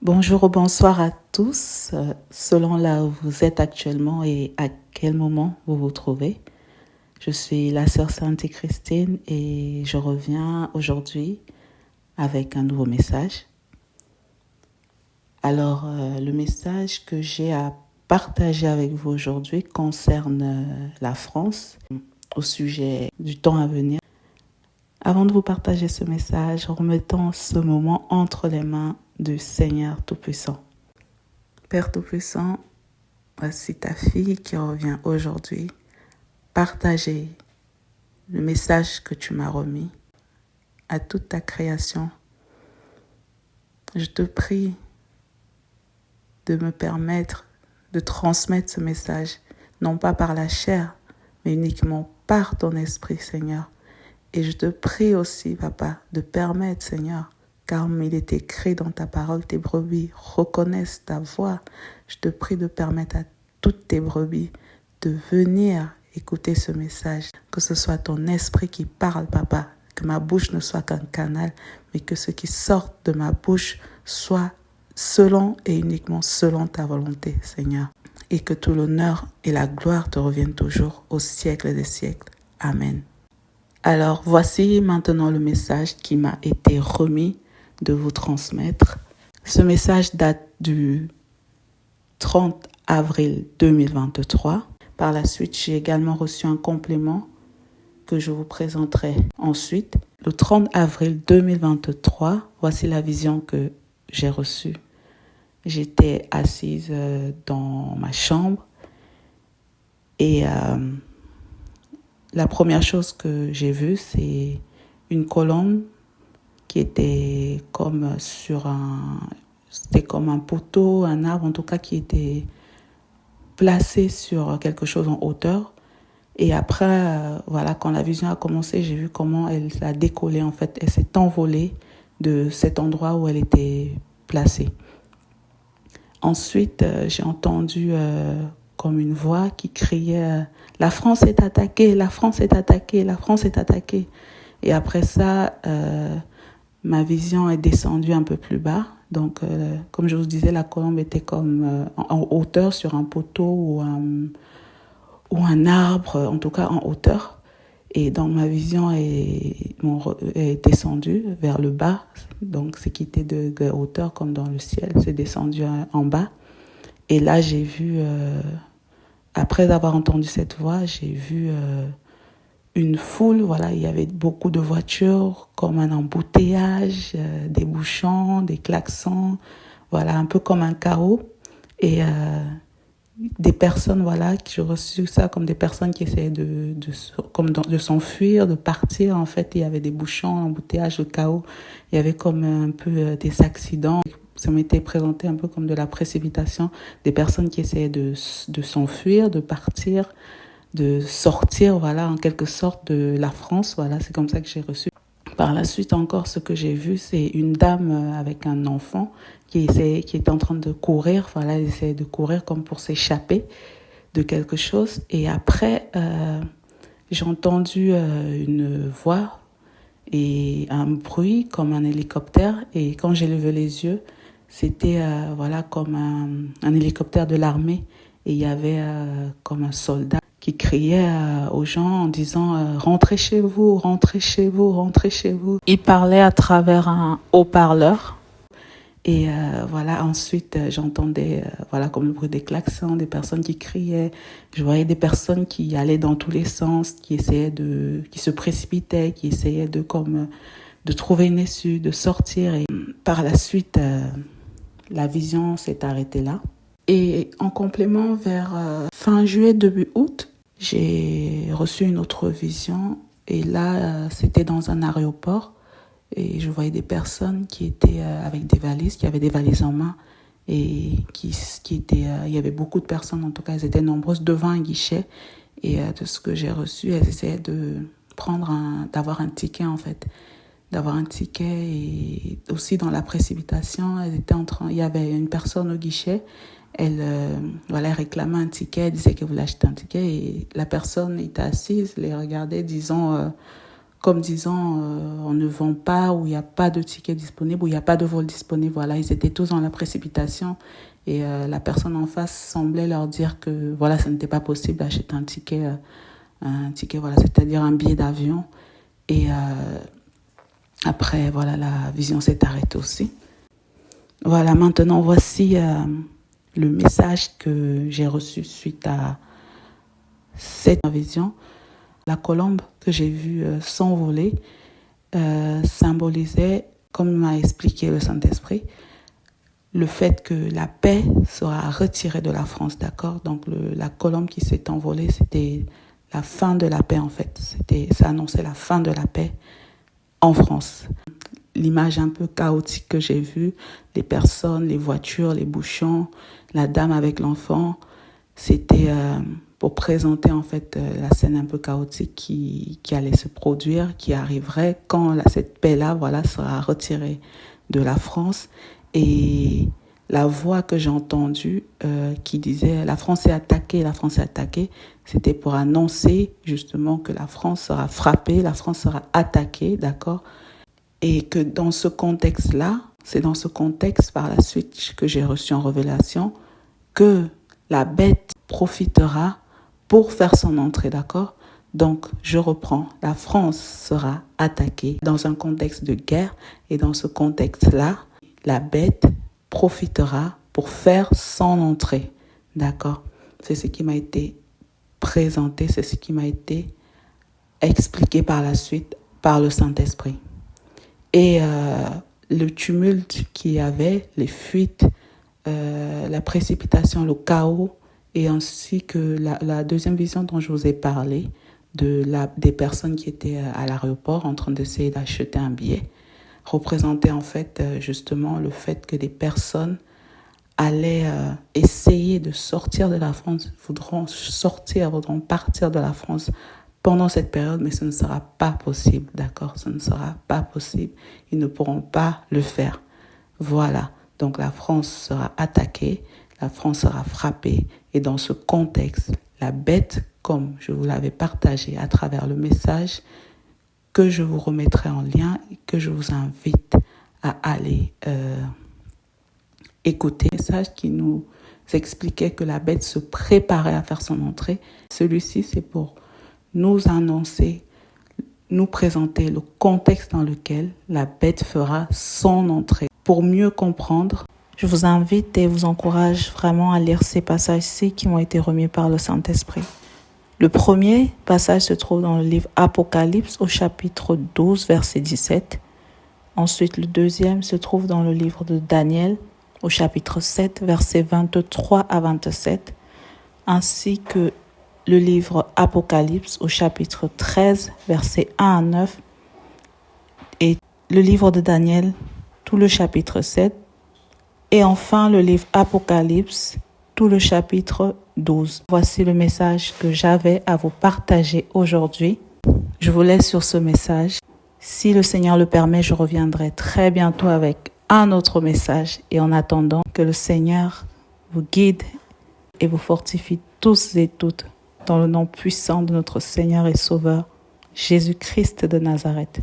Bonjour ou bonsoir à tous, selon là où vous êtes actuellement et à quel moment vous vous trouvez. Je suis la sœur Sainte Christine et je reviens aujourd'hui avec un nouveau message. Alors, le message que j'ai à partager avec vous aujourd'hui concerne la France au sujet du temps à venir. Avant de vous partager ce message, remettons ce moment entre les mains du Seigneur Tout-Puissant. Père Tout-Puissant, voici ta fille qui revient aujourd'hui partager le message que tu m'as remis à toute ta création. Je te prie de me permettre de transmettre ce message, non pas par la chair, mais uniquement par ton esprit, Seigneur. Et je te prie aussi, Papa, de permettre, Seigneur, car il est écrit dans ta parole, tes brebis reconnaissent ta voix. Je te prie de permettre à toutes tes brebis de venir écouter ce message. Que ce soit ton esprit qui parle, Papa, que ma bouche ne soit qu'un canal, mais que ce qui sort de ma bouche soit selon et uniquement selon ta volonté, Seigneur. Et que tout l'honneur et la gloire te reviennent toujours au siècle des siècles. Amen. Alors, voici maintenant le message qui m'a été remis de vous transmettre. Ce message date du 30 avril 2023. Par la suite, j'ai également reçu un complément que je vous présenterai ensuite. Le 30 avril 2023, voici la vision que j'ai reçue. J'étais assise dans ma chambre et la première chose que j'ai vue, c'est une colonne qui était comme c'était comme un poteau, un arbre en tout cas qui était placé sur quelque chose en hauteur. Et après, voilà, quand la vision a commencé, j'ai vu comment elle a décollé en fait. Elle s'est envolée de cet endroit où elle était placée. Ensuite, j'ai entendu comme une voix qui criait la France est attaquée, la France est attaquée, la France est attaquée. Et après ça, ma vision est descendue un peu plus bas. Donc, comme je vous disais, la colombe était comme en hauteur sur un poteau ou un arbre, en tout cas en hauteur. Et donc, ma vision est descendue vers le bas. Donc, c'est quitté de hauteur comme dans le ciel. C'est descendu en bas. Et là, j'ai vu, après avoir entendu cette voix, j'ai vu une foule. Voilà, il y avait beaucoup de voitures, comme un embouteillage, des bouchons, des klaxons. Voilà, un peu comme un chaos. Et des personnes, voilà, j'ai reçu ça comme des personnes qui essayaient de s'enfuir, de partir. En fait, il y avait des bouchons, embouteillages, le chaos. Il y avait comme un peu des accidents. Ça m'était présenté un peu comme de la précipitation, des personnes qui essayaient de s'enfuir, de partir, de sortir, voilà, en quelque sorte de la France. Voilà, c'est comme ça que j'ai reçu. Par la suite encore, ce que j'ai vu, c'est une dame avec un enfant qui était en train de courir. Voilà, elle essayait de courir comme pour s'échapper de quelque chose. Et après, j'ai entendu une voix et un bruit comme un hélicoptère. Et quand j'ai levé les yeux, c'était voilà comme un hélicoptère de l'armée. Et il y avait comme un soldat qui criait aux gens en disant rentrez chez vous, rentrez chez vous, rentrez chez vous. Il parlait à travers un haut-parleur. Et voilà, ensuite j'entendais voilà comme le bruit des klaxons, des personnes qui criaient. Je voyais des personnes qui allaient dans tous les sens, qui se précipitaient, qui essayaient de trouver une issue, de sortir. Et par la suite, la vision s'est arrêtée là. Et en complément, vers fin juillet, début août, j'ai reçu une autre vision. Et là, c'était dans un aéroport. Et je voyais des personnes qui étaient avec des valises, qui avaient des valises en main. Et il y avait beaucoup de personnes, en tout cas, elles étaient nombreuses devant un guichet. Et de ce que j'ai reçu, elles essayaient d'avoir un ticket, en fait. D'avoir un ticket et aussi dans la précipitation, il y avait une personne au guichet. Elle réclamait un ticket, elle disait qu'elle voulait acheter un ticket et la personne était assise, les regardait, disant comme disant on ne vend pas, ou il n'y a pas de ticket disponible, ou il n'y a pas de vol disponible. Voilà, ils étaient tous dans la précipitation et la personne en face semblait leur dire que voilà, ce n'était pas possible d'acheter un ticket, voilà, c'est-à-dire un billet d'avion. Et après, voilà, la vision s'est arrêtée aussi. Voilà, maintenant voici le message que j'ai reçu suite à cette vision. La colombe que j'ai vue s'envoler symbolisait, comme m'a expliqué le Saint-Esprit, le fait que la paix sera retirée de la France, d'accord? Donc la colombe qui s'est envolée, c'était la fin de la paix en fait. Ça annonçait la fin de la paix en France. L'image un peu chaotique que j'ai vue, les personnes, les voitures, les bouchons, la dame avec l'enfant, c'était pour présenter en fait la scène un peu chaotique qui allait se produire, qui arriverait quand cette paix-là, voilà, sera retirée de la France. Et la voix que j'ai entendue qui disait « La France est attaquée, la France est attaquée », c'était pour annoncer justement que la France sera frappée, la France sera attaquée, d'accord? Et que dans ce contexte-là, c'est dans ce contexte par la suite que j'ai reçu en révélation que la bête profitera pour faire son entrée, d'accord? Donc, je reprends. La France sera attaquée dans un contexte de guerre et dans ce contexte-là, la bête profitera pour faire son entrée, d'accord? C'est ce qui m'a été présenté, c'est ce qui m'a été expliqué par la suite par le Saint-Esprit. Et le tumulte qu'il y avait, les fuites, la précipitation, le chaos, et ainsi que la deuxième vision dont je vous ai parlé, des personnes qui étaient à l'aéroport en train d'essayer d'acheter un billet, représentait en fait justement le fait que des personnes allaient essayer de sortir de la France, voudront partir de la France pendant cette période, mais ce ne sera pas possible, d'accord? Ce ne sera pas possible. Ils ne pourront pas le faire. Voilà. Donc la France sera attaquée, la France sera frappée. Et dans ce contexte, la bête, comme je vous l'avais partagé à travers le message, que je vous remettrai en lien et que je vous invite à aller écouter. Le message qui nous expliquait que la bête se préparait à faire son entrée. Celui-ci, c'est pour nous annoncer, nous présenter le contexte dans lequel la bête fera son entrée. Pour mieux comprendre, je vous invite et vous encourage vraiment à lire ces passages-ci qui m'ont été remis par le Saint-Esprit. Le premier passage se trouve dans le livre Apocalypse au chapitre 12, verset 17. Ensuite, le deuxième se trouve dans le livre de Daniel au chapitre 7, versets 23 à 27, ainsi que le livre Apocalypse au chapitre 13, versets 1 à 9, et le livre de Daniel, tout le chapitre 7, et enfin le livre Apocalypse, tout le chapitre 12. Voici le message que j'avais à vous partager aujourd'hui. Je vous laisse sur ce message. Si le Seigneur le permet, je reviendrai très bientôt avec un autre message. Et en attendant, que le Seigneur vous guide et vous fortifie tous et toutes dans le nom puissant de notre Seigneur et Sauveur, Jésus-Christ de Nazareth.